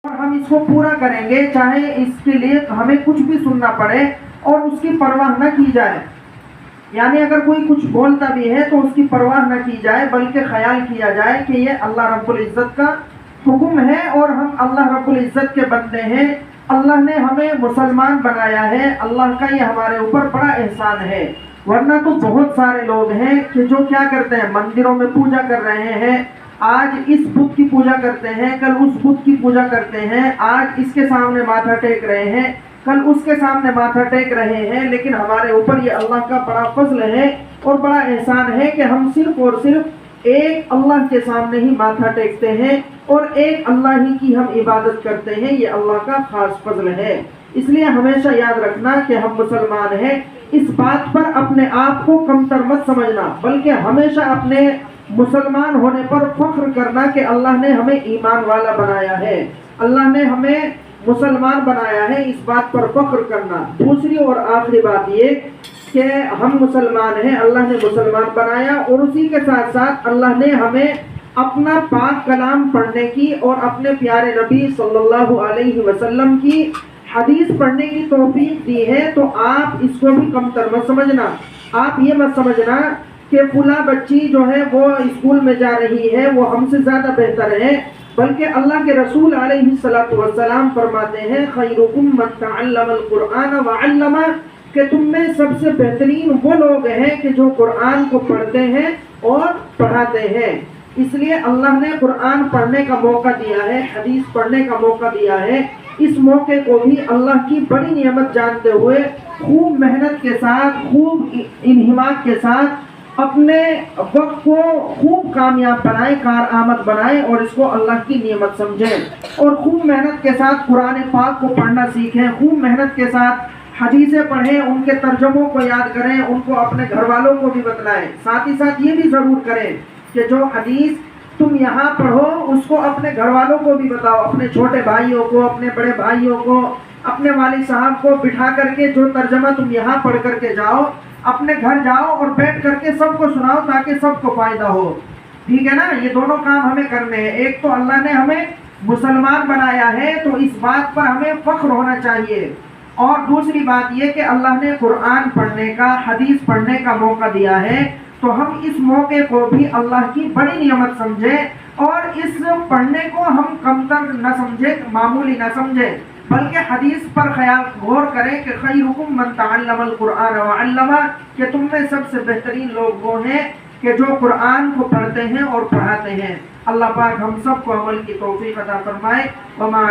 اور ہم اس کو پورا کریں گے، چاہے اس کے لیے ہمیں کچھ بھی سننا پڑے اور اس کی پرواہ نہ کی جائے. یعنی اگر کوئی کچھ بولتا بھی ہے تو اس کی پرواہ نہ کی جائے، بلکہ خیال کیا جائے کہ یہ اللہ رب العزت کا حکم ہے اور ہم اللہ رب العزت کے بندے ہیں. اللہ نے ہمیں مسلمان بنایا ہے، اللہ کا یہ ہمارے اوپر بڑا احسان ہے. ورنہ تو بہت سارے لوگ ہیں کہ جو کیا کرتے ہیں، مندروں میں پوجا کر رہے ہیں، آج اس بت کی پوجا کرتے ہیں، کل اس بت کی پوجا کرتے ہیں، آج اس کے سامنے ماتھا ٹیک رہے ہیں، کل اس کے سامنے ماتھا ٹیک رہے ہیں. لیکن ہمارے اوپر یہ اللہ کا بڑا فضل ہے اور بڑا احسان ہے کہ ہم صرف اور صرف ایک اللہ کے سامنے ہی ماتھا ٹیکتے ہیں اور ایک اللہ ہی کی ہم عبادت کرتے ہیں. یہ اللہ کا خاص فضل ہے. اس لیے ہمیشہ یاد رکھنا کہ ہم مسلمان ہیں. اس بات پر اپنے آپ کو کمتر مت سمجھنا، بلکہ ہمیشہ اپنے مسلمان ہونے پر فخر کرنا کہ اللہ نے ہمیں ایمان والا بنایا ہے، اللہ نے ہمیں مسلمان بنایا ہے، اس بات پر فخر کرنا. دوسری اور آخری بات یہ کہ ہم مسلمان ہیں، اللہ نے مسلمان بنایا، اور اسی کے ساتھ ساتھ اللہ نے ہمیں اپنا پاک کلام پڑھنے کی اور اپنے پیارے نبی صلی اللہ علیہ وسلم کی حدیث پڑھنے کی توفیق دی ہے. تو آپ اس کو بھی کمتر مت سمجھنا. آپ یہ مت سمجھنا کہ فلاں بچی جو ہے وہ اسکول میں جا رہی ہے، وہ ہم سے زیادہ بہتر ہے، بلکہ اللہ کے رسول علیہ الصلوۃ والسلام فرماتے ہیں خیرکم من تعلم القرآن وعلمہ، کہ تم میں سب سے بہترین وہ لوگ ہیں کہ جو قرآن کو پڑھتے ہیں اور پڑھاتے ہیں. اس لیے اللہ نے قرآن پڑھنے کا موقع دیا ہے، حدیث پڑھنے کا موقع دیا ہے. اس موقع کو بھی اللہ کی بڑی نعمت جانتے ہوئے خوب محنت کے ساتھ، خوب انہماک کے ساتھ اپنے وقت کو خوب کامیاب بنائیں، کارآمد بنائیں اور اس کو اللہ کی نعمت سمجھیں. اور خوب محنت کے ساتھ قرآن پاک کو پڑھنا سیکھیں، خوب محنت کے ساتھ حدیثیں پڑھیں، ان کے ترجموں کو یاد کریں، ان کو اپنے گھر والوں کو بھی بتلائیں. ساتھ ہی ساتھ یہ بھی ضرور کریں کہ جو حدیث تم یہاں پڑھو اس کو اپنے گھر والوں کو بھی بتاؤ، اپنے چھوٹے بھائیوں کو، اپنے بڑے بھائیوں کو، اپنے والد صاحب کو بٹھا کر کے جو ترجمہ تم یہاں پڑھ کر کے جاؤ، اپنے گھر جاؤ اور بیٹھ کر کے سب کو سناؤ تاکہ سب کو فائدہ ہو. ٹھیک ہے نا؟ یہ دونوں کام ہمیں کرنے ہیں. ایک تو اللہ نے ہمیں مسلمان بنایا ہے تو اس بات پر ہمیں فخر ہونا چاہیے، اور دوسری بات یہ کہ اللہ نے قرآن پڑھنے کا، حدیث پڑھنے کا موقع دیا ہے. تو ہم اس موقع کو بھی اللہ کی بڑی نعمت سمجھیں اور اس پڑھنے کو ہم کمتر نہ سمجھیں، معمولی نہ سمجھیں، بلکہ حدیث پر خیال غور کریں کہ خیرکم من تعلم القرآن وعلمہ، کہ تم میں سب سے بہترین لوگ وہ ہیں کہ جو قرآن کو پڑھتے ہیں اور پڑھاتے ہیں. اللہ پاک ہم سب کو عمل کی توفیق عطا فرمائے. وما